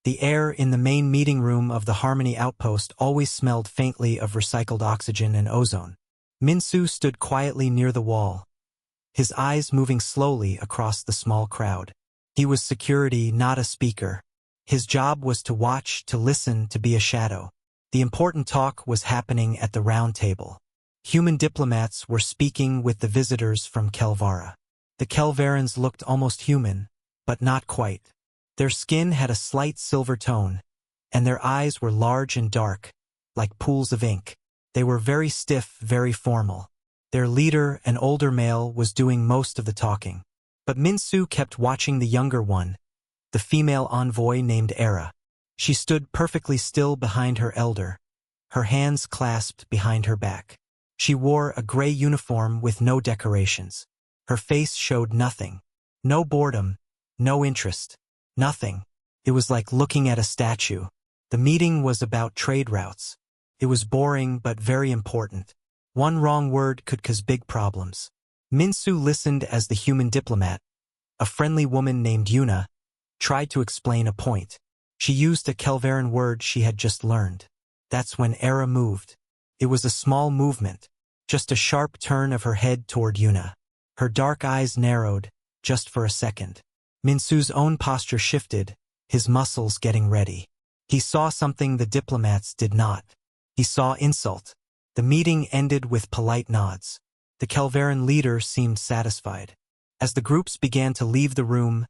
The air in the main meeting room of the Harmony Outpost always smelled faintly of recycled oxygen and ozone. Minsu stood quietly near the wall, his eyes moving slowly across the small crowd. He was security, not a speaker. His job was to watch, to listen, to be a shadow. The important talk was happening at the round table. Human diplomats were speaking with the visitors from Kelvara. The Kelvarans looked almost human, but not quite. Their skin had a slight silver tone, and their eyes were large and dark, like pools of ink. They were very stiff, very formal. Their leader, an older male, was doing most of the talking. But Minsu kept watching the younger one, the female envoy named Era. She stood perfectly still behind her elder, her hands clasped behind her back. She wore a gray uniform with no decorations. Her face showed nothing. No boredom, no interest. Nothing. It was like looking at a statue. The meeting was about trade routes. It was boring but very important. One wrong word could cause big problems. Minsu listened as the human diplomat, a friendly woman named Yuna, tried to explain a point. She used a Kelvaran word she had just learned. That's when Era moved. It was a small movement, just a sharp turn of her head toward Yuna. Her dark eyes narrowed, just for a second. Minsu's own posture shifted, his muscles getting ready. He saw something the diplomats did not. He saw insult. The meeting ended with polite nods. The Kelvaran leader seemed satisfied. As the groups began to leave the room,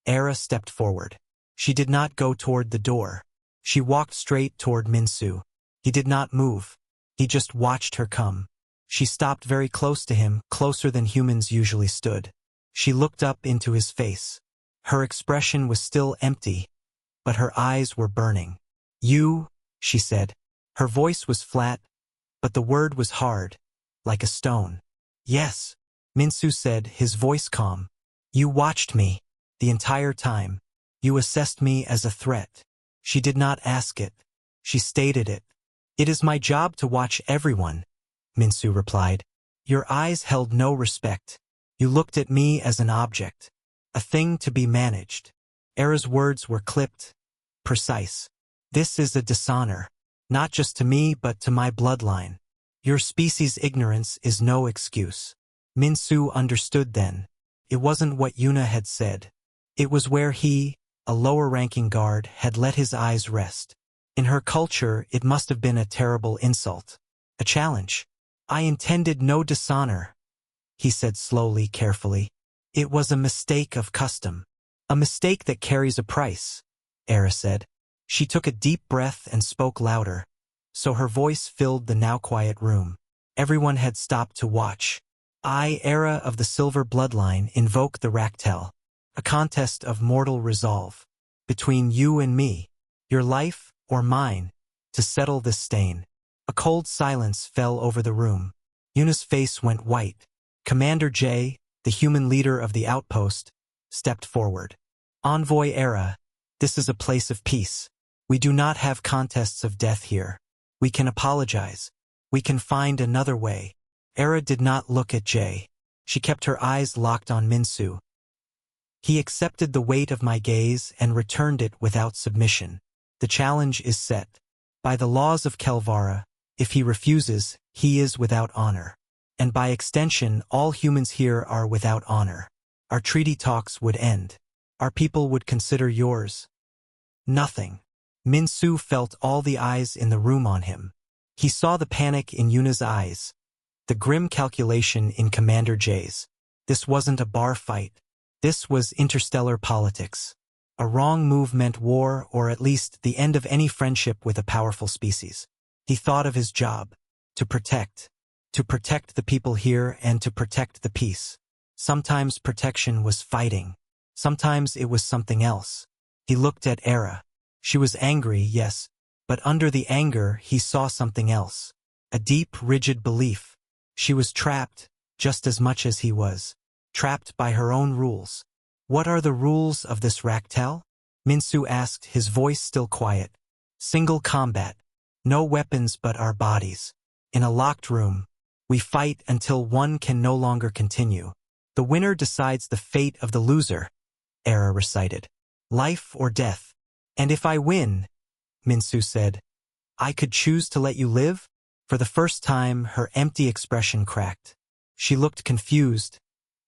Era stepped forward. She did not go toward the door. She walked straight toward Minsu. He did not move. He just watched her come. She stopped very close to him, closer than humans usually stood. She looked up into his face. Her expression was still empty, but her eyes were burning. "You," she said. Her voice was flat, but the word was hard, like a stone. "Yes," Minsu said, his voice calm. "You watched me, the entire time. You assessed me as a threat." She did not ask it. She stated it. "It is my job to watch everyone," Minsu replied. "Your eyes held no respect. You looked at me as an object, a thing to be managed." Era's words were clipped, precise. "This is a dishonor, not just to me but to my bloodline. Your species' ignorance is no excuse." Minsu understood then. It wasn't what Yuna had said. It was where he, a lower-ranking guard, had let his eyes rest. In her culture, it must have been a terrible insult. A challenge. "I intended no dishonor," he said slowly, carefully. "It was a mistake of custom. A mistake that carries a price," Era said. She took a deep breath and spoke louder, so her voice filled the now quiet room. Everyone had stopped to watch. "I, Era of the Silver Bloodline, invoke the Raktel. A contest of mortal resolve. Between you and me, your life or mine, to settle this stain." A cold silence fell over the room. Yuna's face went white. Commander J, the human leader of the outpost, stepped forward. "Envoy Era, this is a place of peace. We do not have contests of death here. We can apologize. We can find another way." Era did not look at J. She kept her eyes locked on Minsu. "He accepted the weight of my gaze and returned it without submission. The challenge is set. By the laws of Kelvara, if he refuses, he is without honor. And by extension, all humans here are without honor. Our treaty talks would end. Our people would consider yours nothing." Minsu felt all the eyes in the room on him. He saw the panic in Yuna's eyes, the grim calculation in Commander J's. This wasn't a bar fight. This was interstellar politics. A wrong move meant war, or at least the end of any friendship with a powerful species. He thought of his job, to protect the people here and to protect the peace. Sometimes protection was fighting. Sometimes it was something else. He looked at Era. She was angry, yes, but under the anger he saw something else. A deep, rigid belief. She was trapped, just as much as he was. Trapped by her own rules. "What are the rules of this Raktel?" Minsu asked, his voice still quiet. "Single combat. No weapons but our bodies. In a locked room. We fight until one can no longer continue. The winner decides the fate of the loser," Era recited. "Life or death. And if I win, Minsu said, I could choose to let you live? For the first time, her empty expression cracked. She looked confused,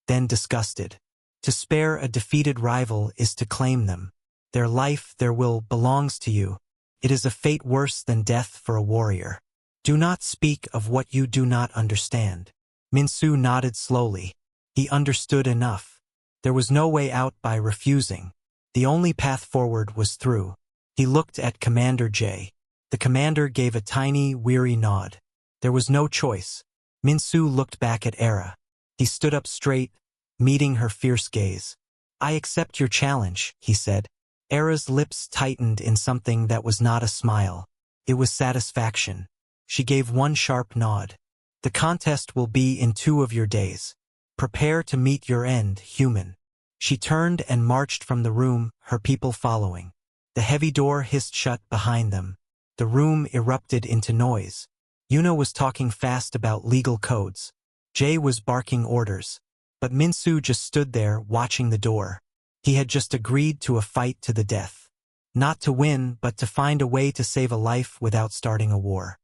then disgusted. To spare a defeated rival is to claim them. Their life, their will, belongs to you. It is a fate worse than death for a warrior. Do not speak of what you do not understand. Minsu nodded slowly. He understood enough. There was no way out by refusing. The only path forward was through. He looked at Commander J. The commander gave a tiny, weary nod. There was no choice. Minsu looked back at Era. He stood up straight, meeting her fierce gaze. I accept your challenge, he said. Era's lips tightened in something that was not a smile. It was satisfaction. She gave one sharp nod. The contest will be in 2 of your days. Prepare to meet your end, human. She turned and marched from the room, her people following. The heavy door hissed shut behind them. The room erupted into noise. Yuna was talking fast about legal codes. Jay was barking orders. But Minsu just stood there, watching the door. He had just agreed to a fight to the death. Not to win, but to find a way to save a life without starting a war.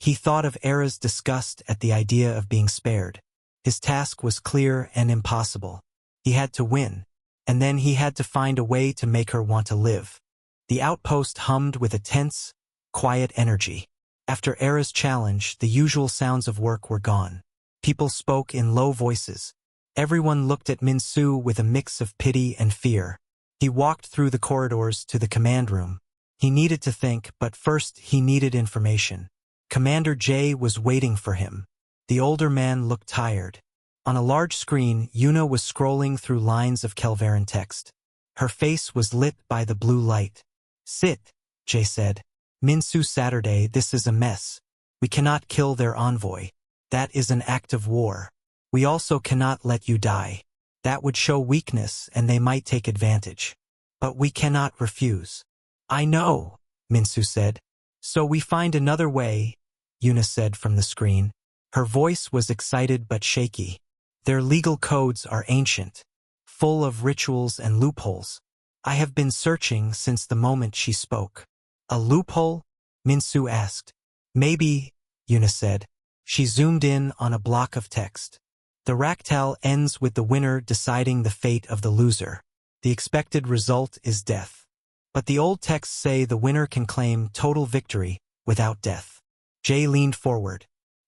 He thought of Era's disgust at the idea of being spared. His task was clear and impossible. He had to win, and then he had to find a way to make her want to live. The outpost hummed with a tense, quiet energy. After Era's challenge, the usual sounds of work were gone. People spoke in low voices. Everyone looked at Minsu with a mix of pity and fear. He walked through the corridors to the command room. He needed to think, but first he needed information. Commander J was waiting for him. The older man looked tired. On a large screen, Yuna was scrolling through lines of Kelveran text. Her face was lit by the blue light. Sit, Jay said. Minsu Saturday, this is a mess. We cannot kill their envoy. That is an act of war. We also cannot let you die. That would show weakness and they might take advantage. But we cannot refuse. I know, Minsu said. So we find another way, Yuna said from the screen. Her voice was excited but shaky. Their legal codes are ancient, full of rituals and loopholes. I have been searching since the moment she spoke. A loophole? Minsu asked. Maybe, Yuna said. She zoomed in on a block of text. The Raktal ends with the winner deciding the fate of the loser. The expected result is death. But the old texts say the winner can claim total victory without death. Jay leaned forward.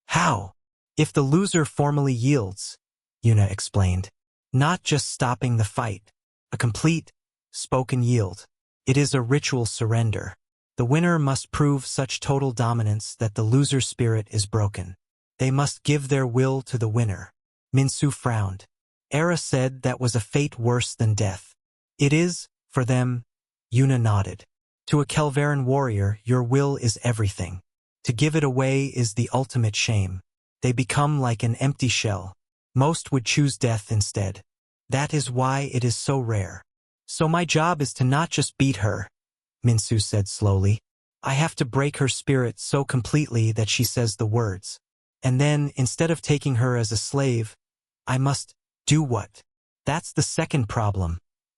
How? If the loser formally yields, Yuna explained. Not just stopping the fight. A complete, spoken yield. It is a ritual surrender. The winner must prove such total dominance that the loser's spirit is broken. They must give their will to the winner. Minsu frowned. Era said that was a fate worse than death. It is, for them, Yuna nodded. To a Kelveran warrior, your will is everything. To give it away is the ultimate shame. They become like an empty shell. Most would choose death instead. That is why it is so rare. So my job is to not just beat her, Minsu said slowly. I have to break her spirit so completely that she says the words. And then, instead of taking her as a slave, I must do what? That's the second problem,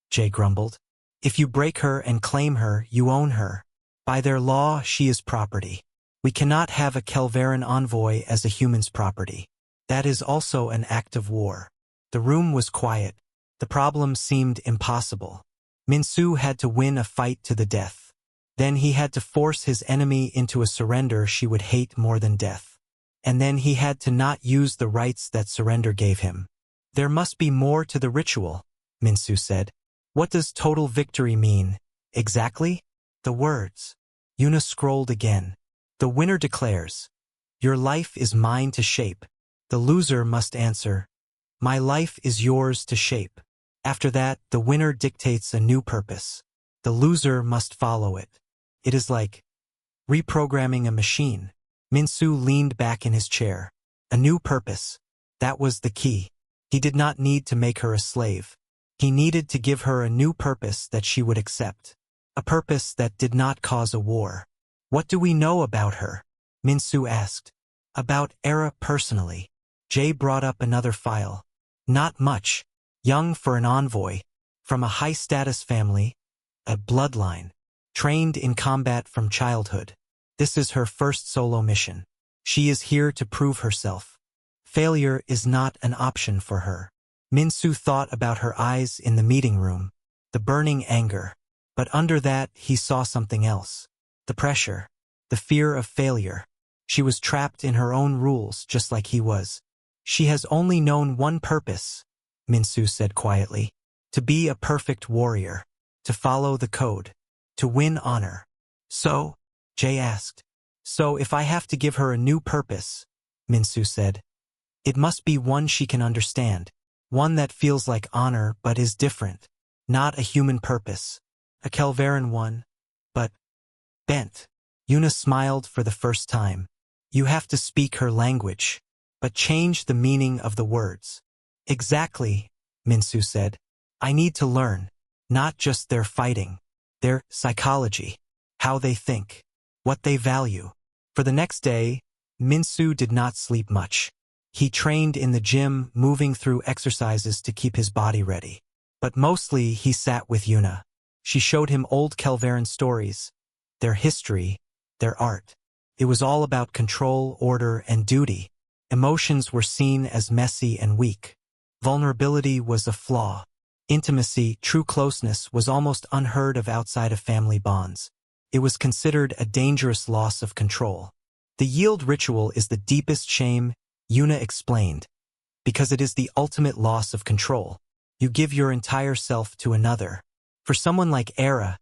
Jay grumbled. If you break her and claim her, you own her. By their law, she is property. We cannot have a Kelveran envoy as a human's property. That is also an act of war. The room was quiet. The problem seemed impossible. Minsu had to win a fight to the death. Then he had to force his enemy into a surrender she would hate more than death. And then he had to not use the rights that surrender gave him. There must be more to the ritual, Minsu said. What does total victory mean, exactly? The words. Yuna scrolled again. The winner declares, your life is mine to shape. The loser must answer, my life is yours to shape. After that, the winner dictates a new purpose. The loser must follow it. It is like reprogramming a machine. Minsu leaned back in his chair. A new purpose. That was the key. He did not need to make her a slave. He needed to give her a new purpose that she would accept. A purpose that did not cause a war. What do we know about her? Minsu asked. About Era personally. Jay brought up another file. Not much. Young for an envoy. From a high-status family. A bloodline. trained in combat from childhood. This is her first solo mission. She is here to prove herself. Failure is not an option for her. Minsu thought about her eyes in the meeting room, the burning anger. But under that, he saw something else. The pressure, the fear of failure. She was trapped in her own rules just like he was. She has only known one purpose, Minsu said quietly. To be a perfect warrior. To follow the code. To win honor. So? Jay asked. So if I have to give her a new purpose, Minsu said, it must be one she can understand. One that feels like honor but is different. Not a human purpose. A Kelveran one. But bent. Yuna smiled for the first time. You have to speak her language. But change the meaning of the words. Exactly, Minsu said. I need to learn. Not just their fighting. Their psychology. How they think. What they value. For the next day, Minsu did not sleep much. He trained in the gym, moving through exercises to keep his body ready. But mostly he sat with Yuna. She showed him old Kelveran stories. Their history. Their art. It was all about control, order, and duty. Emotions were seen as messy and weak. Vulnerability was a flaw. Intimacy, true closeness, was almost unheard of outside of family bonds. It was considered a dangerous loss of control. The yield ritual is the deepest shame, Yuna explained, because it is the ultimate loss of control. You give your entire self to another. For someone like Era,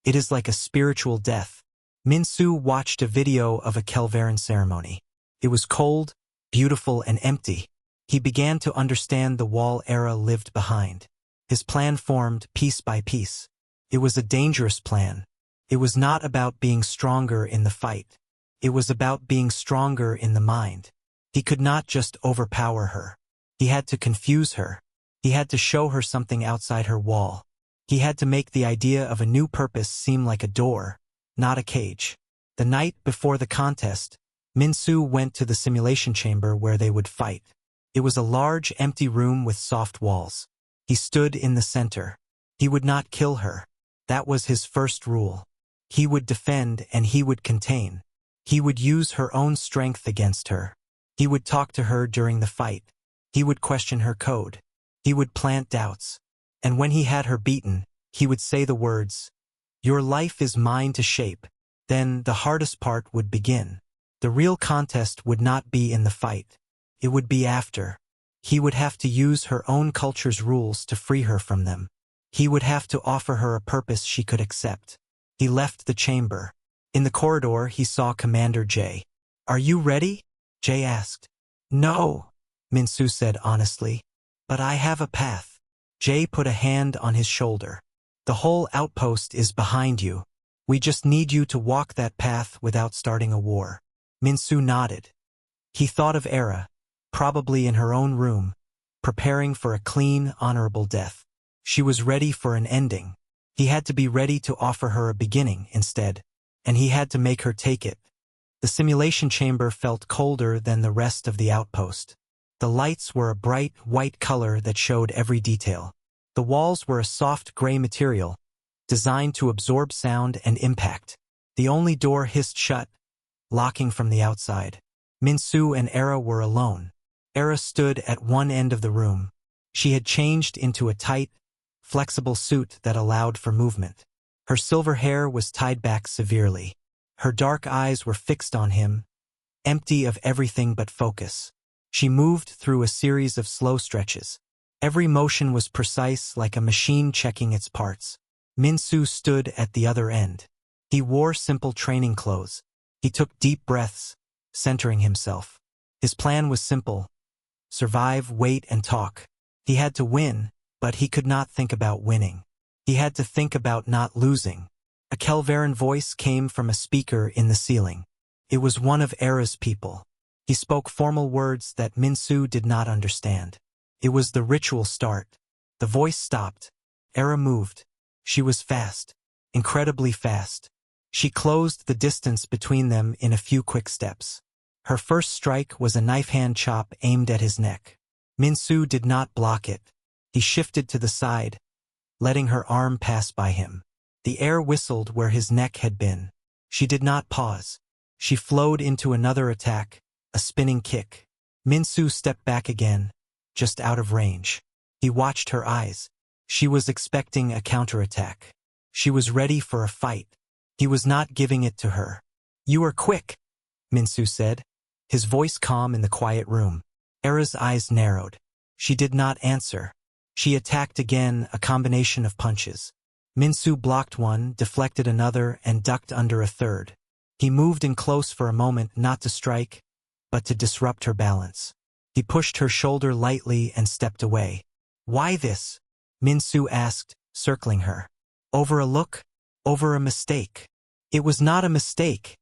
it is like a spiritual death. Minsu watched a video of a Kelveran ceremony. It was cold, beautiful, and empty. He began to understand the wall Era lived behind. His plan formed piece by piece. It was a dangerous plan. It was not about being stronger in the fight. It was about being stronger in the mind. He could not just overpower her. He had to confuse her. He had to show her something outside her wall. He had to make the idea of a new purpose seem like a door, not a cage. The night before the contest, Minsu went to the simulation chamber where they would fight. It was a large, empty room with soft walls. He stood in the center. He would not kill her. That was his first rule. He would defend and he would contain. He would use her own strength against her. He would talk to her during the fight. He would question her code. He would plant doubts. And when he had her beaten, he would say the words, "Your life is mine to shape." Then the hardest part would begin. The real contest would not be in the fight. It would be after. He would have to use her own culture's rules to free her from them. He would have to offer her a purpose she could accept. He left the chamber. In the corridor, he saw Commander Jay. "Are you ready?" Jay asked. "No," Minsu said honestly. "But I have a path." Jay put a hand on his shoulder. "The whole outpost is behind you. We just need you to walk that path without starting a war." Minsu nodded. He thought of Era, probably in her own room, preparing for a clean, honorable death. She was ready for an ending. He had to be ready to offer her a beginning instead, and he had to make her take it. The simulation chamber felt colder than the rest of the outpost. The lights were a bright, white color that showed every detail. The walls were a soft gray material, designed to absorb sound and impact. The only door hissed shut, locking from the outside. Minsu and Era were alone. Era stood at one end of the room. She had changed into a tight, flexible suit that allowed for movement. Her silver hair was tied back severely. Her dark eyes were fixed on him, empty of everything but focus. She moved through a series of slow stretches. Every motion was precise, like a machine checking its parts. Minsu stood at the other end. He wore simple training clothes. He took deep breaths, centering himself. His plan was simple: survive, wait, and talk. He had to win, but he could not think about winning. He had to think about not losing. A Kelveran voice came from a speaker in the ceiling. It was one of Era's people. He spoke formal words that Minsu did not understand. It was the ritual start. The voice stopped. Era moved. She was fast, incredibly fast. She closed the distance between them in a few quick steps. Her first strike was a knife-hand chop aimed at his neck. Minsu did not block it. He shifted to the side, letting her arm pass by him. The air whistled where his neck had been. She did not pause. She flowed into another attack, a spinning kick. Minsu stepped back again, just out of range. He watched her eyes. She was expecting a counterattack. She was ready for a fight. He was not giving it to her. "You are quick," Minsu said, his voice calm in the quiet room. Era's eyes narrowed. She did not answer. She attacked again, a combination of punches. Minsu blocked one, deflected another, and ducked under a third. He moved in close for a moment, not to strike, but to disrupt her balance. He pushed her shoulder lightly and stepped away. "Why this?" Minsu asked, circling her. "Over a look? Over a mistake?" "It was not a mistake,"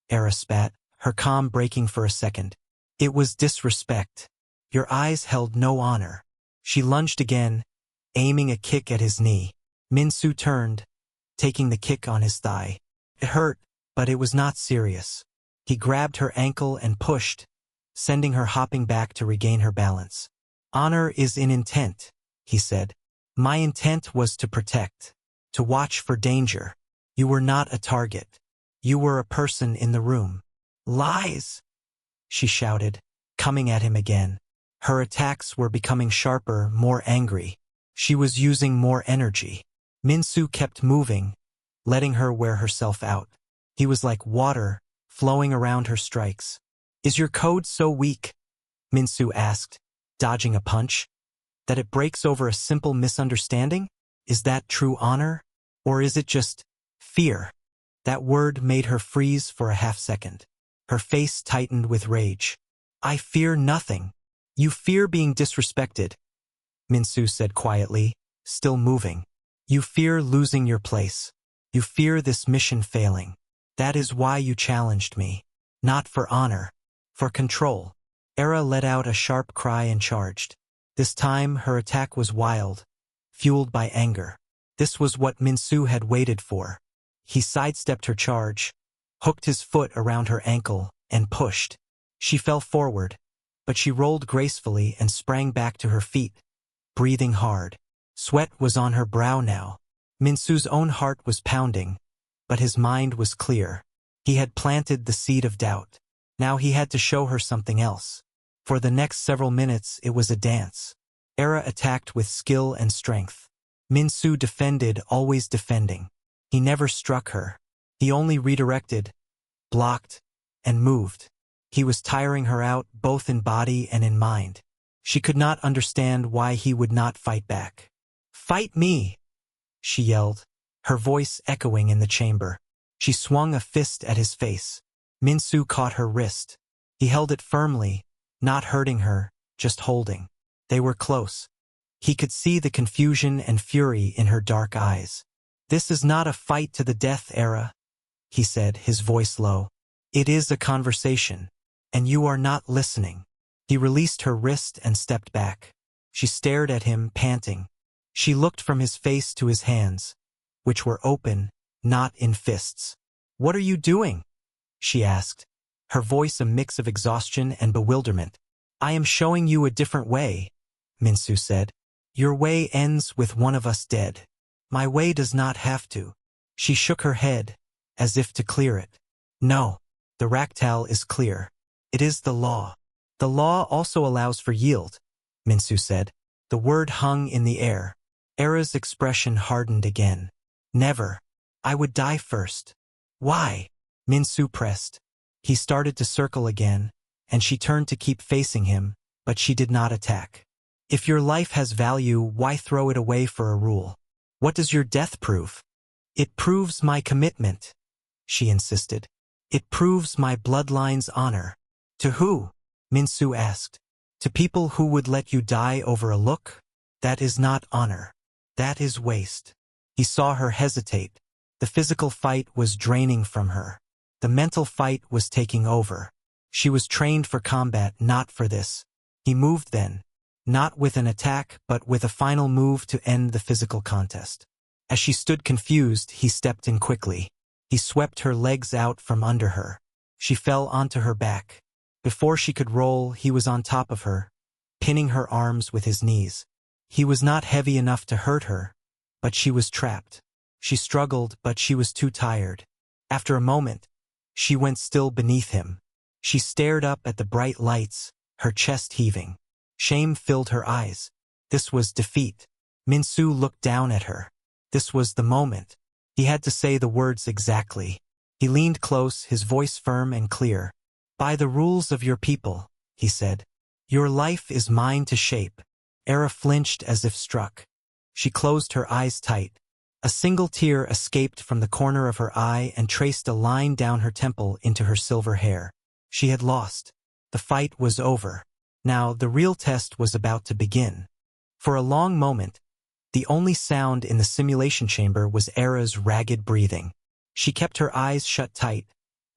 Era spat, her calm breaking for a second. "It was disrespect. Your eyes held no honor." She lunged again, aiming a kick at his knee. Minsu turned, taking the kick on his thigh. It hurt, but it was not serious. He grabbed her ankle and pushed, sending her hopping back to regain her balance. "Honor is in intent," he said. "My intent was to protect, to watch for danger. You were not a target. You were a person in the room." "Lies!" she shouted, coming at him again. Her attacks were becoming sharper, more angry. She was using more energy. Minsu kept moving, letting her wear herself out. He was like water, flowing around her strikes. "Is your code so weak?" Minsu asked, dodging a punch. "That it breaks over a simple misunderstanding? Is that true honor? Or is it just fear?" That word made her freeze for a half-second. Her face tightened with rage. "I fear nothing. You fear being disrespected," Minsu said quietly, still moving. "You fear losing your place. You fear this mission failing. That is why you challenged me. Not for honor. For control." Era let out a sharp cry and charged. This time her attack was wild, fueled by anger. This was what Minsu had waited for. He sidestepped her charge, hooked his foot around her ankle, and pushed. She fell forward, but she rolled gracefully and sprang back to her feet, breathing hard. Sweat was on her brow now. Minsu's own heart was pounding, but his mind was clear. He had planted the seed of doubt. Now he had to show her something else. For the next several minutes it was a dance. Era attacked with skill and strength. Minsu defended, always defending. He never struck her. He only redirected, blocked, and moved. He was tiring her out, both in body and in mind. She could not understand why he would not fight back. "Fight me!" she yelled, her voice echoing in the chamber. She swung a fist at his face. Minsu caught her wrist. He held it firmly, not hurting her, just holding. They were close. He could see the confusion and fury in her dark eyes. "This is not a fight to the death, Era," he said, his voice low. "It is a conversation, and you are not listening." He released her wrist and stepped back. She stared at him, panting. She looked from his face to his hands, which were open, not in fists. "What are you doing?" she asked, her voice a mix of exhaustion and bewilderment. "I am showing you a different way," Minsu said. "Your way ends with one of us dead. My way does not have to." She shook her head, as if to clear it. "No, the Raktal is clear. It is the law." "The law also allows for yield," Minsu said. The word hung in the air. Era's expression hardened again. "Never. I would die first." "Why?" Minsu pressed. He started to circle again, and she turned to keep facing him, but she did not attack. "If your life has value, why throw it away for a rule? What does your death prove?" "It proves my commitment," she insisted. "It proves my bloodline's honor." "To who?" Minsu asked. "To people who would let you die over a look? That is not honor. That is waste." He saw her hesitate. The physical fight was draining from her. The mental fight was taking over. She was trained for combat, not for this. He moved then, not with an attack, but with a final move to end the physical contest. As she stood confused, he stepped in quickly. He swept her legs out from under her. She fell onto her back. Before she could roll, he was on top of her, pinning her arms with his knees. He was not heavy enough to hurt her, but she was trapped. She struggled, but she was too tired. After a moment, she went still beneath him. She stared up at the bright lights, her chest heaving. Shame filled her eyes. This was defeat. Minsu looked down at her. This was the moment. He had to say the words exactly. He leaned close, his voice firm and clear. "By the rules of your people," he said. "Your life is mine to shape." Era flinched as if struck. She closed her eyes tight. A single tear escaped from the corner of her eye and traced a line down her temple into her silver hair. She had lost. The fight was over. Now the real test was about to begin. For a long moment, the only sound in the simulation chamber was Era's ragged breathing. She kept her eyes shut tight,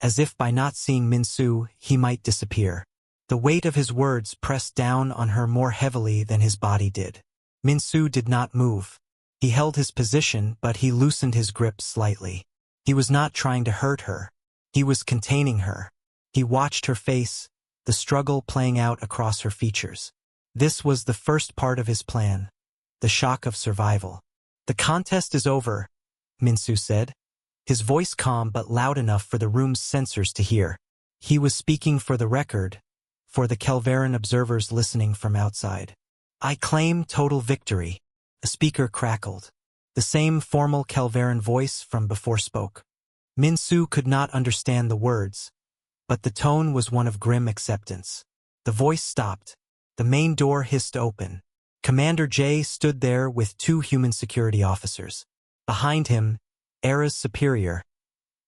as if by not seeing Minsu, he might disappear. The weight of his words pressed down on her more heavily than his body did. Minsu did not move. He held his position, but he loosened his grip slightly. He was not trying to hurt her. He was containing her. He watched her face, the struggle playing out across her features. This was the first part of his plan, the shock of survival. "The contest is over," Minsu said, his voice calm but loud enough for the room's sensors to hear. He was speaking for the record, for the Kelveran observers listening from outside. "I claim total victory." A speaker crackled. The same formal Kelveran voice from before spoke. Minsu could not understand the words, but the tone was one of grim acceptance. The voice stopped. The main door hissed open. Commander J stood there with 2 human security officers. Behind him, Era's superior,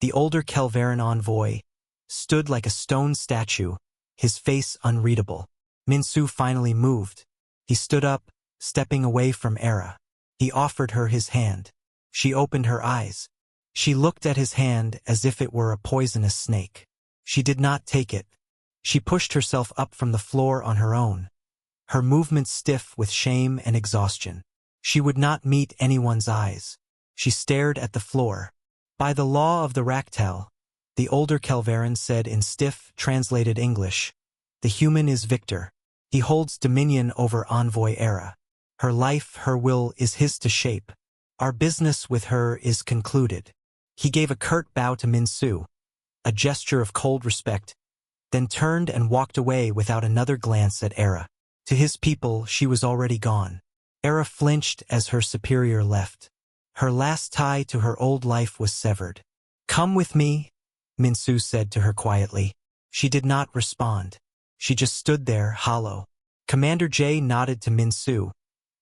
the older Kelveran envoy, stood like a stone statue, his face unreadable. Minsu finally moved. He stood up, stepping away from Era. He offered her his hand. She opened her eyes. She looked at his hand as if it were a poisonous snake. She did not take it. She pushed herself up from the floor on her own, her movements stiff with shame and exhaustion. She would not meet anyone's eyes. She stared at the floor. "By the law of the Raktal," the older Kelveran said in stiff, translated English, "the human is victor. He holds dominion over Envoy Era. Her life, her will is his to shape. Our business with her is concluded." He gave a curt bow to Minsu, a gesture of cold respect, then turned and walked away without another glance at Era. To his people, she was already gone. Era flinched as her superior left. Her last tie to her old life was severed. "Come with me," Minsu said to her quietly. She did not respond. She just stood there, hollow. Commander J nodded to Minsu,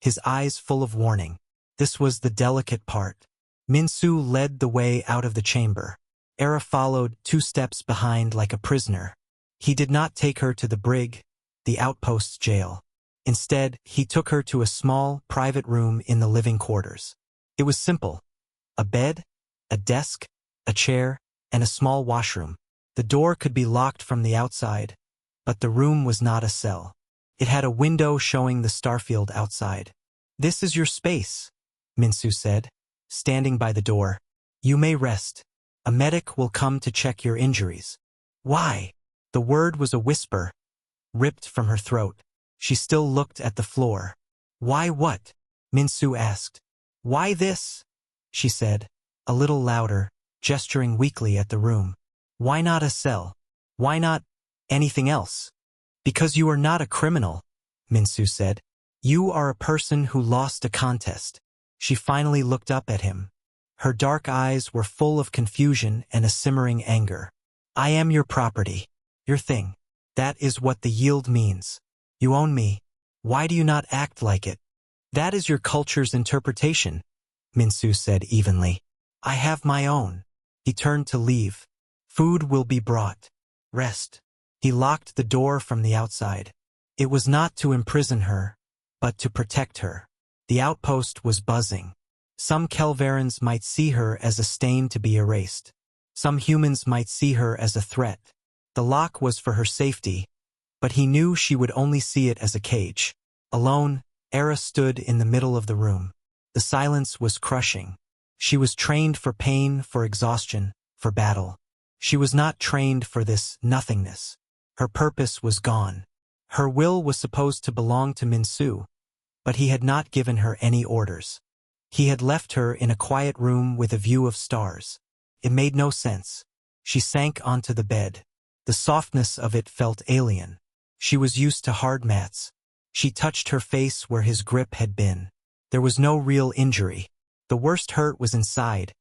his eyes full of warning. This was the delicate part. Minsu led the way out of the chamber. Era followed 2 steps behind like a prisoner. He did not take her to the brig, the outpost's jail. Instead, he took her to a small, private room in the living quarters. It was simple. A bed, a desk, a chair, and a small washroom. The door could be locked from the outside, but the room was not a cell. It had a window showing the starfield outside. "This is your space," Minsu said, standing by the door. "You may rest. A medic will come to check your injuries." "Why?" The word was a whisper, ripped from her throat. She still looked at the floor. "Why what?" Minsu asked. "Why this?" she said, a little louder, gesturing weakly at the room. "Why not a cell? Why not anything else?" "Because you are not a criminal," Minsu said. "You are a person who lost a contest." She finally looked up at him. Her dark eyes were full of confusion and a simmering anger. "I am your property, your thing. That is what the yield means. You own me. Why do you not act like it?" "That is your culture's interpretation," Minsu said evenly. "I have my own." He turned to leave. "Food will be brought. Rest." He locked the door from the outside. It was not to imprison her, but to protect her. The outpost was buzzing. Some Kelverans might see her as a stain to be erased. Some humans might see her as a threat. The lock was for her safety, but he knew she would only see it as a cage. Alone, Era stood in the middle of the room. The silence was crushing. She was trained for pain, for exhaustion, for battle. She was not trained for this nothingness. Her purpose was gone. Her will was supposed to belong to Minsu, but he had not given her any orders. He had left her in a quiet room with a view of stars. It made no sense. She sank onto the bed. The softness of it felt alien. She was used to hard mats. She touched her face where his grip had been. There was no real injury. The worst hurt was inside.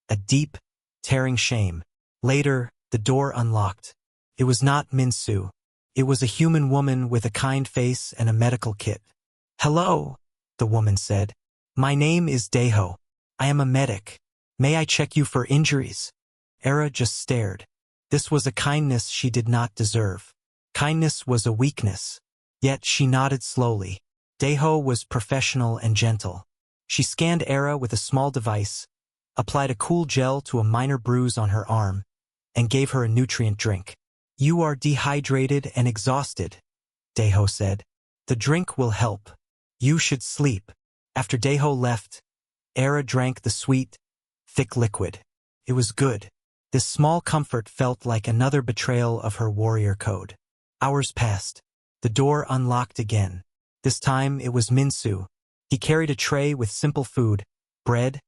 A deep, tearing shame. Later, the door unlocked. It was not Min-Soo. It was a human woman with a kind face and a medical kit. "Hello," the woman said. "My name is Daeho. I am a medic. May I check you for injuries?" Era just stared. This was a kindness she did not deserve. Kindness was a weakness. Yet she nodded slowly. Daeho was professional and gentle. She scanned Era with a small device, applied a cool gel to a minor bruise on her arm, and gave her a nutrient drink. "You are dehydrated and exhausted," Daeho said. "The drink will help. You should sleep." After Daeho left, Era drank the sweet, thick liquid. It was good. This small comfort felt like another betrayal of her warrior code. Hours passed. The door unlocked again. This time it was Min-Soo. He carried a tray with simple food, bread,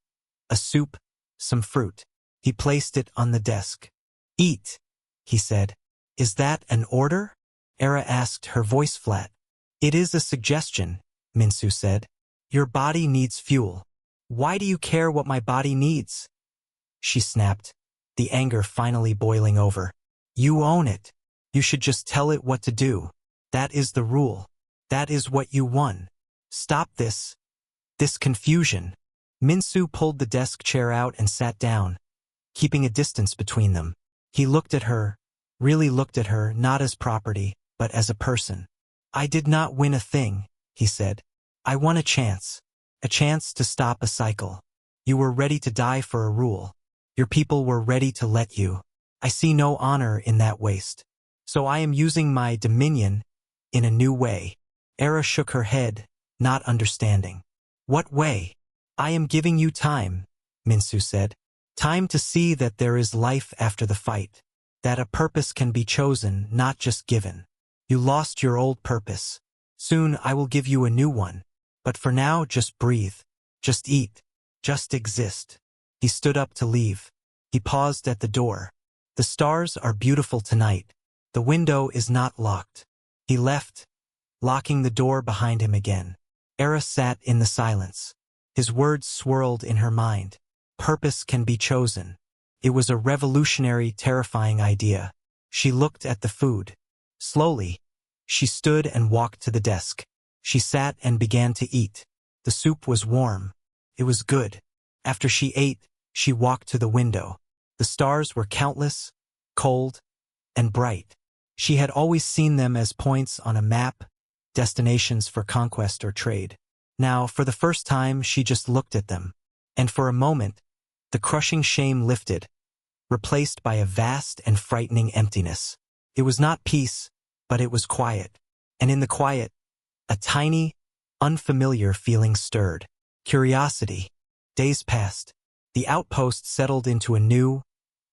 a soup, some fruit. He placed it on the desk. "Eat," he said. "Is that an order?" Era asked, her voice flat. "It is a suggestion," Min-Soo said. "Your body needs fuel." "Why do you care what my body needs?" she snapped, the anger finally boiling over. "You own it. You should just tell it what to do. That is the rule. That is what you won. Stop this confusion." Min-Soo pulled the desk chair out and sat down, keeping a distance between them. He looked at her, really looked at her, not as property, but as a person. "I did not win a thing," he said. "I won a chance to stop a cycle. You were ready to die for a rule. Your people were ready to let you. I see no honor in that waste. So I am using my dominion in a new way." Era shook her head, not understanding. "What way?" "I am giving you time," Min-Soo said. "Time to see that there is life after the fight. That a purpose can be chosen, not just given. You lost your old purpose. Soon I will give you a new one. But for now, just breathe. Just eat. Just exist." He stood up to leave. He paused at the door. "The stars are beautiful tonight. The window is not locked." He left, locking the door behind him again. Era sat in the silence. His words swirled in her mind. Purpose can be chosen. It was a revolutionary, terrifying idea. She looked at the food. Slowly, she stood and walked to the desk. She sat and began to eat. The soup was warm. It was good. After she ate, she walked to the window. The stars were countless, cold, and bright. She had always seen them as points on a map, destinations for conquest or trade. Now, for the first time, she just looked at them. And for a moment, the crushing shame lifted, replaced by a vast and frightening emptiness. It was not peace, but it was quiet. And in the quiet, a tiny, unfamiliar feeling stirred. Curiosity. Days passed. The outpost settled into a new,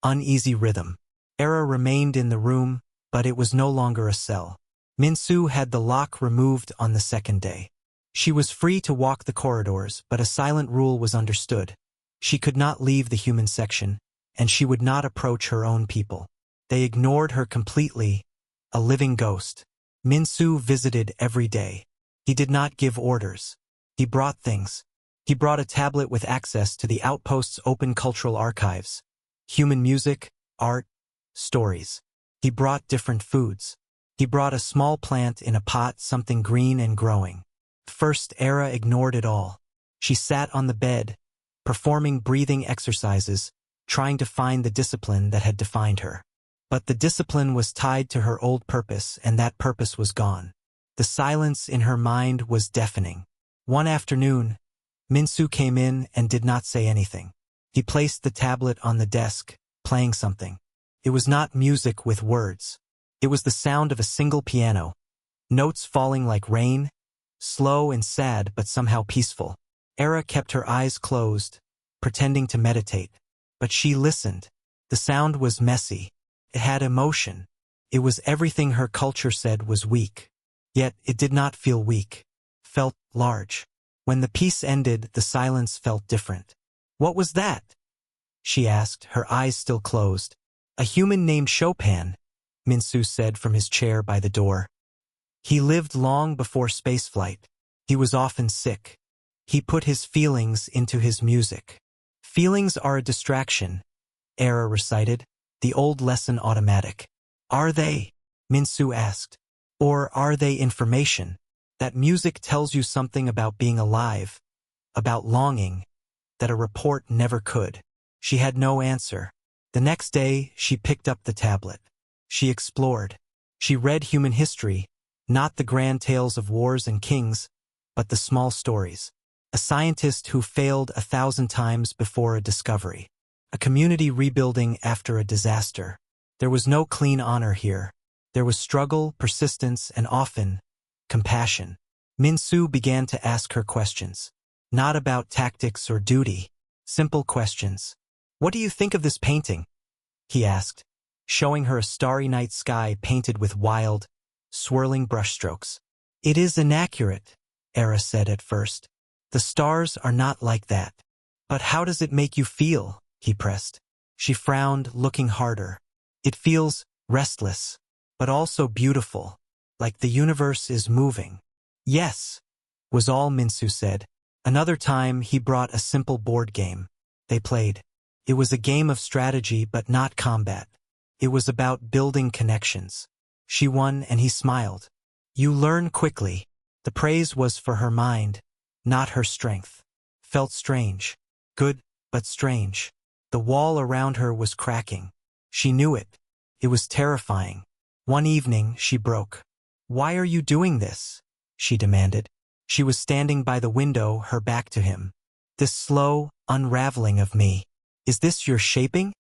uneasy rhythm. Era remained in the room, but it was no longer a cell. Min-Soo had the lock removed on the second day. She was free to walk the corridors, but a silent rule was understood. She could not leave the human section, and she would not approach her own people. They ignored her completely, a living ghost. Min-Soo visited every day. He did not give orders. He brought things. He brought a tablet with access to the outpost's open cultural archives. Human music, art, stories. He brought different foods. He brought a small plant in a pot, something green and growing. First, Era ignored it all. She sat on the bed, performing breathing exercises, trying to find the discipline that had defined her. But the discipline was tied to her old purpose, and that purpose was gone. The silence in her mind was deafening. One afternoon, Min-Soo came in and did not say anything. He placed the tablet on the desk, playing something. It was not music with words. It was the sound of a single piano, notes falling like rain, slow and sad but somehow peaceful. Era kept her eyes closed, pretending to meditate. But she listened. The sound was messy. It had emotion. It was everything her culture said was weak. Yet it did not feel weak. Felt large. When the piece ended, the silence felt different. "What was that?" she asked, her eyes still closed. "A human named Chopin," Minsu said from his chair by the door. "He lived long before spaceflight. He was often sick. He put his feelings into his music." "Feelings are a distraction," Era recited, the old lesson automatic. "Are they?" Minsu asked. "Or are they information? That music tells you something about being alive, about longing, that a report never could." She had no answer. The next day, she picked up the tablet. She explored. She read human history, not the grand tales of wars and kings, but the small stories. A scientist who failed 1,000 times before a discovery. A community rebuilding after a disaster. There was no clean honor here. There was struggle, persistence, and often, compassion. Minsu began to ask her questions. Not about tactics or duty. Simple questions. "What do you think of this painting?" he asked, showing her a starry night sky painted with wild, swirling brushstrokes. "It is inaccurate," Era said at first. "The stars are not like that." "But how does it make you feel?" he pressed. She frowned, looking harder. "It feels restless, but also beautiful, like the universe is moving." "Yes," was all Minsu said. Another time he brought a simple board game. They played. It was a game of strategy but not combat. It was about building connections. She won and he smiled. "You learn quickly." The praise was for her mind, not her strength. Felt strange. Good, but strange. The wall around her was cracking. She knew it. It was terrifying. One evening, she broke. "Why are you doing this?" she demanded. She was standing by the window, her back to him. "This slow unraveling of me. Is this your shaping?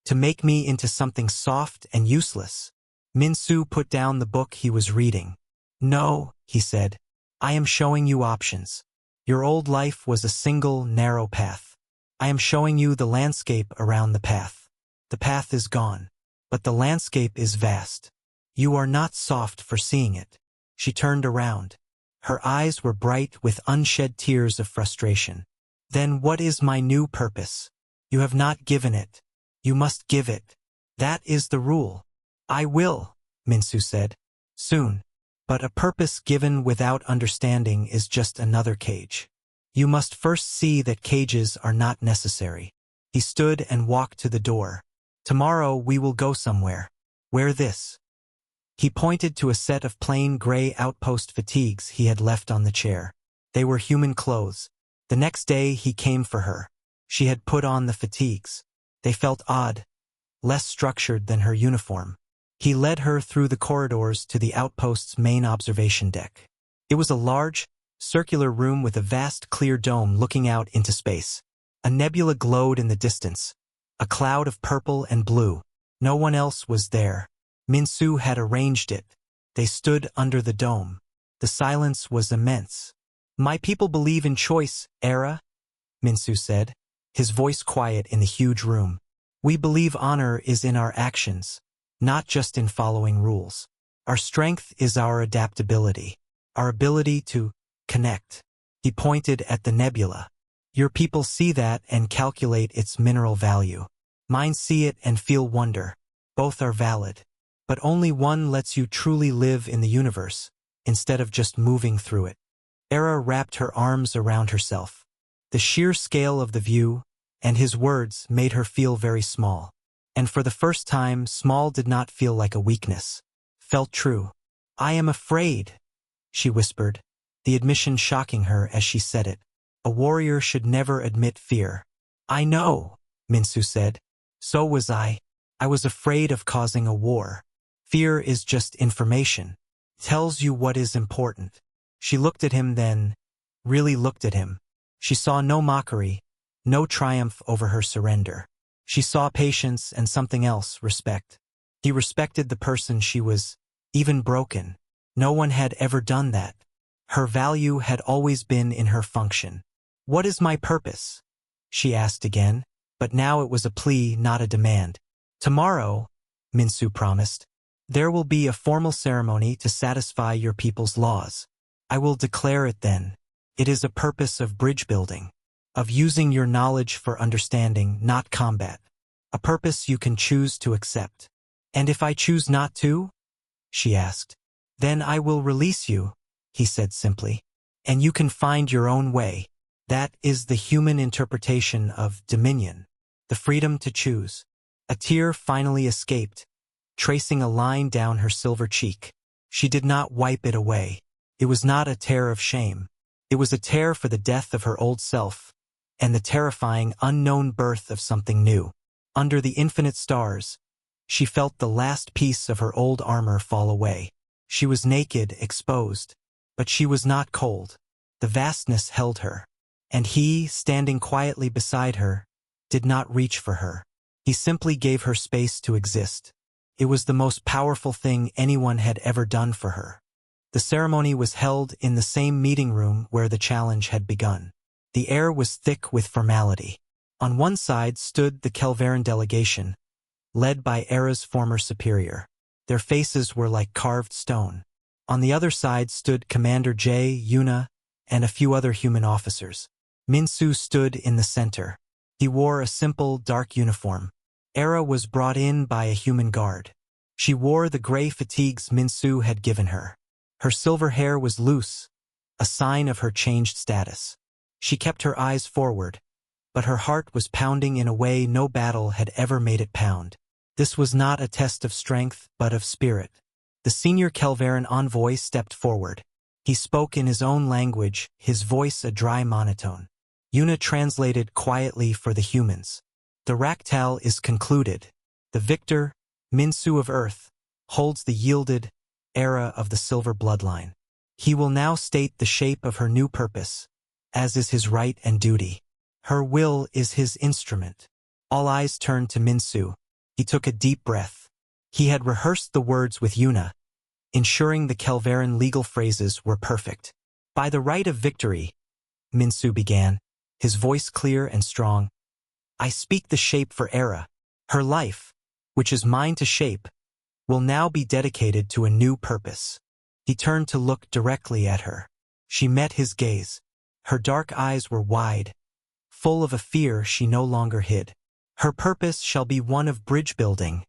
To make me into something soft and useless?" Minsu put down the book he was reading. "No," he said. "I am showing you options. Your old life was a single, narrow path. I am showing you the landscape around the path. The path is gone, but the landscape is vast. You are not soft for seeing it." She turned around. Her eyes were bright with unshed tears of frustration. "Then what is my new purpose? You have not given it. You must give it. That is the rule." "I will," Minsu said. "Soon. But a purpose given without understanding is just another cage. You must first see that cages are not necessary." He stood and walked to the door. "Tomorrow we will go somewhere. Wear this." He pointed to a set of plain gray outpost fatigues he had left on the chair. They were human clothes. The next day he came for her. She had put on the fatigues. They felt odd, less structured than her uniform. He led her through the corridors to the outpost's main observation deck. It was a large, circular room with a vast clear dome looking out into space. A nebula glowed in the distance, a cloud of purple and blue. No one else was there. Minsu had arranged it. They stood under the dome. The silence was immense. "My people believe in choice, Era," Minsu said, his voice quiet in the huge room. "We believe honor is in our actions, not just in following rules. Our strength is our adaptability, our ability to connect." He pointed at the nebula. "Your people see that and calculate its mineral value. Mine see it and feel wonder. Both are valid. But only one lets you truly live in the universe, instead of just moving through it." Era wrapped her arms around herself. The sheer scale of the view, and his words made her feel very small. And for the first time, small did not feel like a weakness. Felt true. "I am afraid," she whispered, the admission shocking her as she said it. A warrior should never admit fear. "I know," Minsu said. "So was I. I was afraid of causing a war. Fear is just information. Tells you what is important." She looked at him then, really looked at him. She saw no mockery, no triumph over her surrender. She saw patience and something else, respect. He respected the person she was, even broken. No one had ever done that. Her value had always been in her function. "What is my purpose?" she asked again, but now it was a plea, not a demand. "Tomorrow," Minsu promised, "there will be a formal ceremony to satisfy your people's laws. I will declare it then. It is a purpose of bridge building, of using your knowledge for understanding, not combat. A purpose you can choose to accept. And if I choose not to? She asked. Then I will release you, he said simply. And you can find your own way. That is the human interpretation of dominion, the freedom to choose. A tear finally escaped, tracing a line down her silver cheek. She did not wipe it away. It was not a tear of shame. It was a tear for the death of her old self, and the terrifying, unknown birth of something new. Under the infinite stars, she felt the last piece of her old armor fall away. She was naked, exposed, but she was not cold. The vastness held her, and he, standing quietly beside her, did not reach for her. He simply gave her space to exist. It was the most powerful thing anyone had ever done for her. The ceremony was held in the same meeting room where the challenge had begun. The air was thick with formality. On one side stood the Kelveran delegation, led by Era's former superior. Their faces were like carved stone. On the other side stood Commander Jay, Yuna, and a few other human officers. Minsu stood in the center. He wore a simple, dark uniform. Era was brought in by a human guard. She wore the gray fatigues Minsu had given her. Her silver hair was loose, a sign of her changed status. She kept her eyes forward, but her heart was pounding in a way no battle had ever made it pound. This was not a test of strength, but of spirit. The senior Kelveran envoy stepped forward. He spoke in his own language, his voice a dry monotone. Yuna translated quietly for the humans. The Raktal is concluded. The victor, Minsu of Earth, holds the yielded Era of the Silver Bloodline. He will now state the shape of her new purpose, as is his right and duty. Her will is his instrument. All eyes turned to Minsu. He took a deep breath. He had rehearsed the words with Yuna, ensuring the Kelveran legal phrases were perfect. By the right of victory, Minsu began, his voice clear and strong. I speak the shape for Era. Her life, which is mine to shape, will now be dedicated to a new purpose. He turned to look directly at her. She met his gaze. Her dark eyes were wide, full of a fear she no longer hid. Her purpose shall be one of bridge building,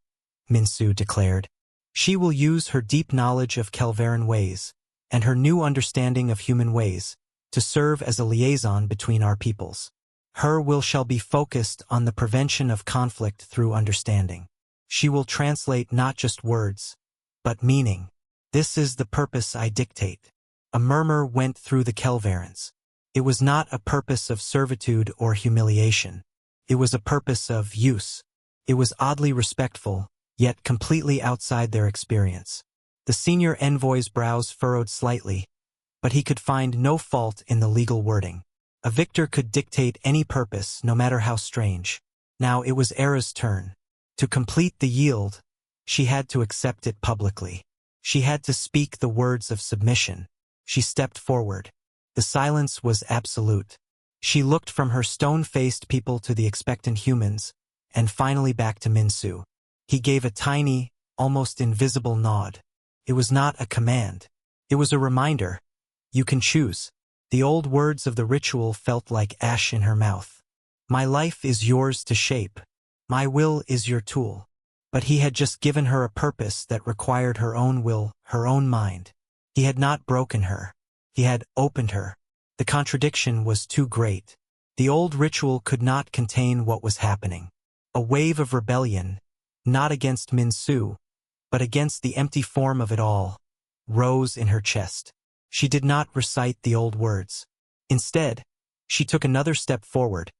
Minsu declared. She will use her deep knowledge of Kelveran ways, and her new understanding of human ways, to serve as a liaison between our peoples. Her will shall be focused on the prevention of conflict through understanding. She will translate not just words, but meaning. This is the purpose I dictate. A murmur went through the Kelverans. It was not a purpose of servitude or humiliation. It was a purpose of use. It was oddly respectful, yet completely outside their experience. The senior envoy's brows furrowed slightly, but he could find no fault in the legal wording. A victor could dictate any purpose, no matter how strange. Now it was Era's turn. To complete the yield, she had to accept it publicly. She had to speak the words of submission. She stepped forward. The silence was absolute. She looked from her stone-faced people to the expectant humans, and finally back to Minsu. He gave a tiny, almost invisible nod. It was not a command. It was a reminder. You can choose. The old words of the ritual felt like ash in her mouth. My life is yours to shape. My will is your tool. But he had just given her a purpose that required her own will, her own mind. He had not broken her. He had opened her. The contradiction was too great. The old ritual could not contain what was happening. A wave of rebellion, not against Minsu, but against the empty form of it all, rose in her chest. She did not recite the old words. Instead, she took another step forward,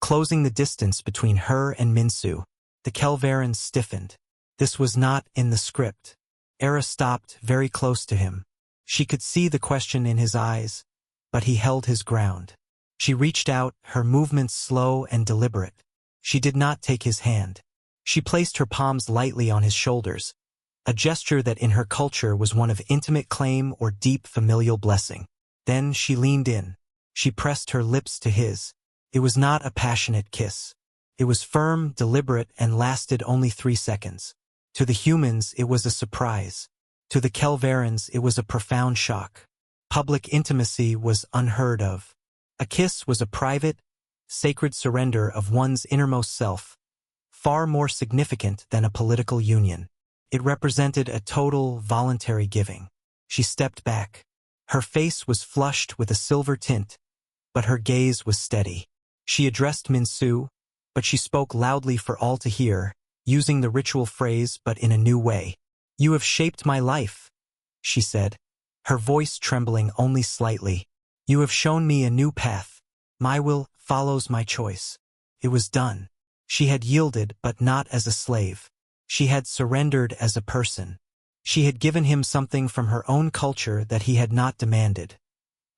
closing the distance between her and Minsu. The Kelverans stiffened. This was not in the script. Era stopped very close to him. She could see the question in his eyes, but he held his ground. She reached out, her movements slow and deliberate. She did not take his hand. She placed her palms lightly on his shoulders, a gesture that in her culture was one of intimate claim or deep familial blessing. Then she leaned in. She pressed her lips to his. It was not a passionate kiss. It was firm, deliberate, and lasted only 3 seconds. To the humans, it was a surprise. To the Kelverans, it was a profound shock. Public intimacy was unheard of. A kiss was a private, sacred surrender of one's innermost self, far more significant than a political union. It represented a total, voluntary giving. She stepped back. Her face was flushed with a silver tint, but her gaze was steady. She addressed Min-Su, but she spoke loudly for all to hear, using the ritual phrase but in a new way. "You have shaped my life," she said, her voice trembling only slightly. "You have shown me a new path. My will follows my choice." It was done. She had yielded, but not as a slave. She had surrendered as a person. She had given him something from her own culture that he had not demanded.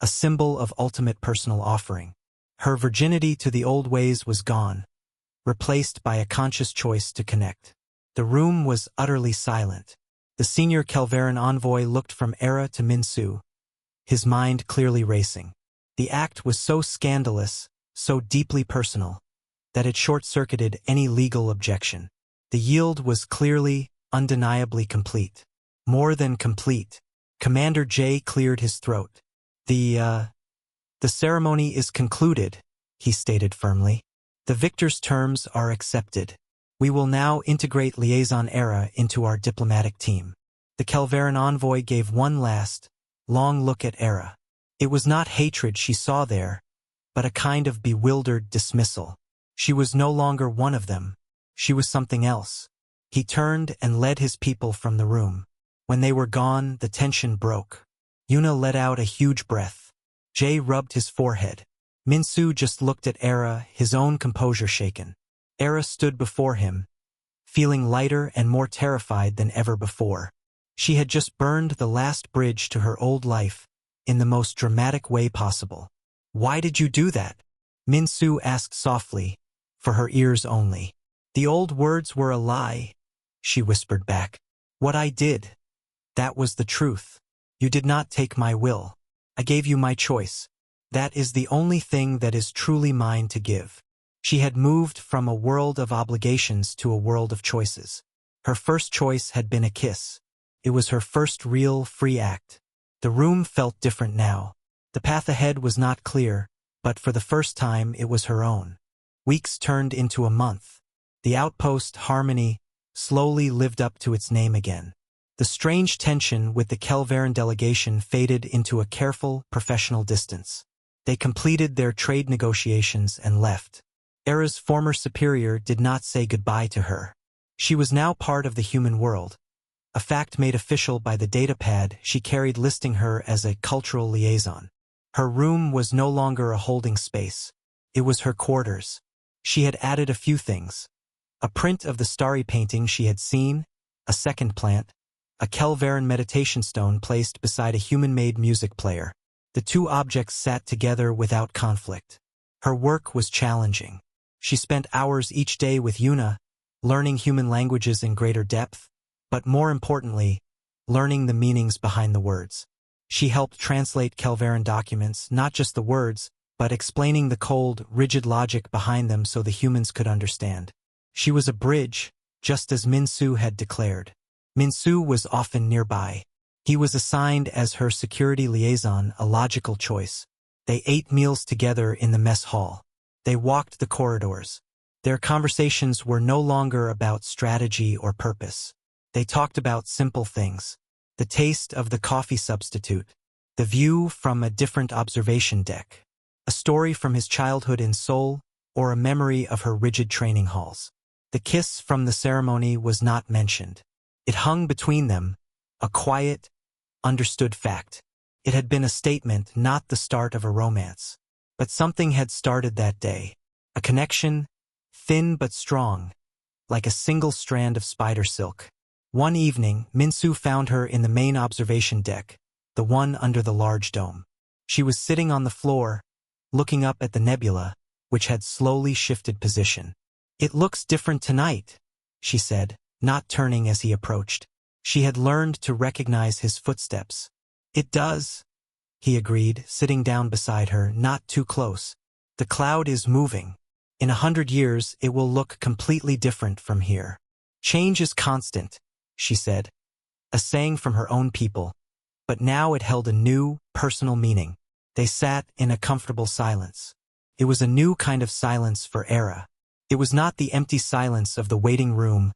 A symbol of ultimate personal offering. Her virginity to the old ways was gone, replaced by a conscious choice to connect. The room was utterly silent. The senior Kelveran envoy looked from Era to Min-Su, his mind clearly racing. The act was so scandalous, so deeply personal, that it short-circuited any legal objection. The yield was clearly, undeniably complete. More than complete. Commander J cleared his throat. The ceremony is concluded," he stated firmly. "The victor's terms are accepted. We will now integrate Liaison Era into our diplomatic team." The Kelveran envoy gave one last, long look at Era. It was not hatred she saw there, but a kind of bewildered dismissal. She was no longer one of them. She was something else. He turned and led his people from the room. When they were gone, the tension broke. Yuna let out a huge breath. Jay rubbed his forehead. Min-Su just looked at Era, his own composure shaken. Era stood before him, feeling lighter and more terrified than ever before. She had just burned the last bridge to her old life, in the most dramatic way possible. "Why did you do that?" Min-Su asked softly, for her ears only. "The old words were a lie," she whispered back. "What I did, that was the truth. You did not take my will. I gave you my choice. That is the only thing that is truly mine to give." She had moved from a world of obligations to a world of choices. Her first choice had been a kiss. It was her first real, free act. The room felt different now. The path ahead was not clear, but for the first time it was her own. Weeks turned into a month. The outpost, Harmony, slowly lived up to its name again. The strange tension with the Kelveran delegation faded into a careful, professional distance. They completed their trade negotiations and left. Era's former superior did not say goodbye to her. She was now part of the human world, a fact made official by the datapad she carried listing her as a cultural liaison. Her room was no longer a holding space. It was her quarters. She had added a few things. A print of the starry painting she had seen, a second plant, a Kelveran meditation stone placed beside a human-made music player. The two objects sat together without conflict. Her work was challenging. She spent hours each day with Yuna, learning human languages in greater depth, but more importantly, learning the meanings behind the words. She helped translate Kelveran documents, not just the words, but explaining the cold, rigid logic behind them so the humans could understand. She was a bridge, just as Min-Su had declared. Min-Su was often nearby. He was assigned as her security liaison, a logical choice. They ate meals together in the mess hall. They walked the corridors. Their conversations were no longer about strategy or purpose. They talked about simple things. The taste of the coffee substitute. The view from a different observation deck. A story from his childhood in Seoul, or a memory of her rigid training halls. The kiss from the ceremony was not mentioned. It hung between them, a quiet, understood fact. It had been a statement, not the start of a romance. But something had started that day. A connection, thin but strong, like a single strand of spider silk. One evening, Min-Su found her in the main observation deck, the one under the large dome. She was sitting on the floor, looking up at the nebula, which had slowly shifted position. "It looks different tonight," she said, not turning as he approached. She had learned to recognize his footsteps. "It does," he agreed, sitting down beside her, not too close. "The cloud is moving. In 100 years, it will look completely different from here." "Change is constant," she said, a saying from her own people. but now it held a new, personal meaning. They sat in a comfortable silence. It was a new kind of silence for Era. It was not the empty silence of the waiting room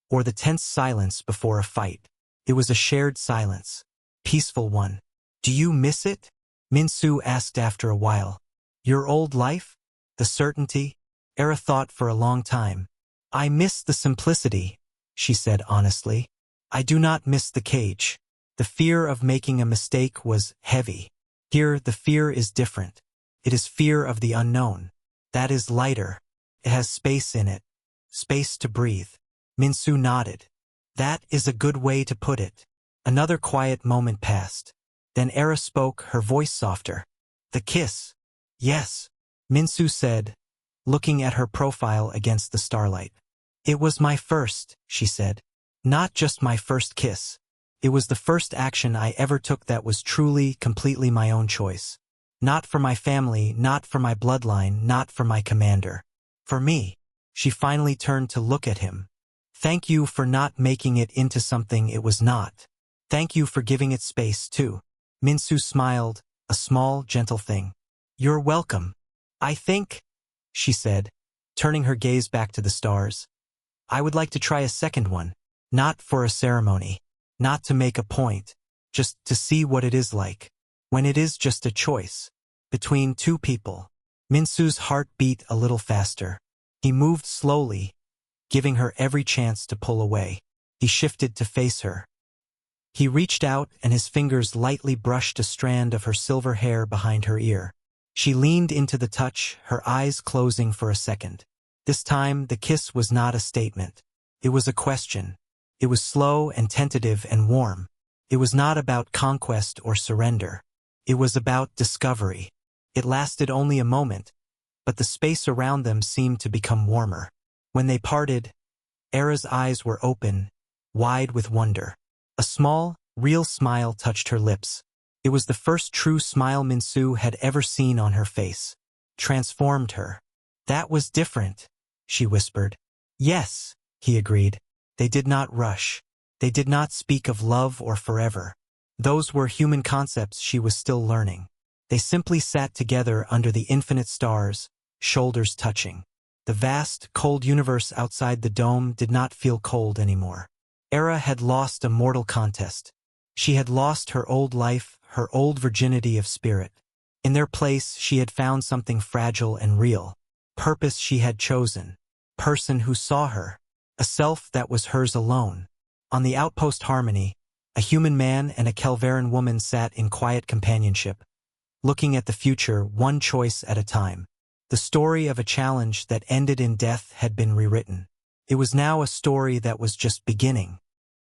or the tense silence before a fight. It was a shared silence. Peaceful one. Do you miss it? Minsu asked after a while. Your old life? The certainty? Era thought for a long time. I miss the simplicity, she said honestly. I do not miss the cage. The fear of making a mistake was heavy. Here, the fear is different. It is fear of the unknown. That is lighter. It has space in it. Space to breathe. Minsu nodded. That is a good way to put it. Another quiet moment passed. Then Era spoke, her voice softer. The kiss. Yes, Minsu said, looking at her profile against the starlight. It was my first, she said. Not just my first kiss. It was the first action I ever took that was truly, completely my own choice. Not for my family, not for my bloodline, not for my commander. For me. She finally turned to look at him. Thank you for not making it into something it was not. Thank you for giving it space, too. Minsu smiled, a small, gentle thing. You're welcome. I think, she said, turning her gaze back to the stars. I would like to try a second one. Not for a ceremony. Not to make a point. Just to see what it is like. When it is just a choice. Between two people. Minsu's heart beat a little faster. He moved slowly, giving her every chance to pull away. He shifted to face her. He reached out and his fingers lightly brushed a strand of her silver hair behind her ear. She leaned into the touch, her eyes closing for a second. This time, the kiss was not a statement. It was a question. It was slow and tentative and warm. It was not about conquest or surrender. It was about discovery. It lasted only a moment, but the space around them seemed to become warmer. When they parted, Era's eyes were open, wide with wonder. A small, real smile touched her lips. It was the first true smile Minsu had ever seen on her face. Transformed her. That was different, she whispered. Yes, he agreed. They did not rush. They did not speak of love or forever. Those were human concepts she was still learning. They simply sat together under the infinite stars, shoulders touching. The vast, cold universe outside the dome did not feel cold anymore. Era had lost a mortal contest. She had lost her old life, her old virginity of spirit. In their place, she had found something fragile and real. Purpose she had chosen. Person who saw her. A self that was hers alone. On the outpost Harmony, a human man and a Kelveran woman sat in quiet companionship, looking at the future one choice at a time. The story of a challenge that ended in death had been rewritten. It was now a story that was just beginning.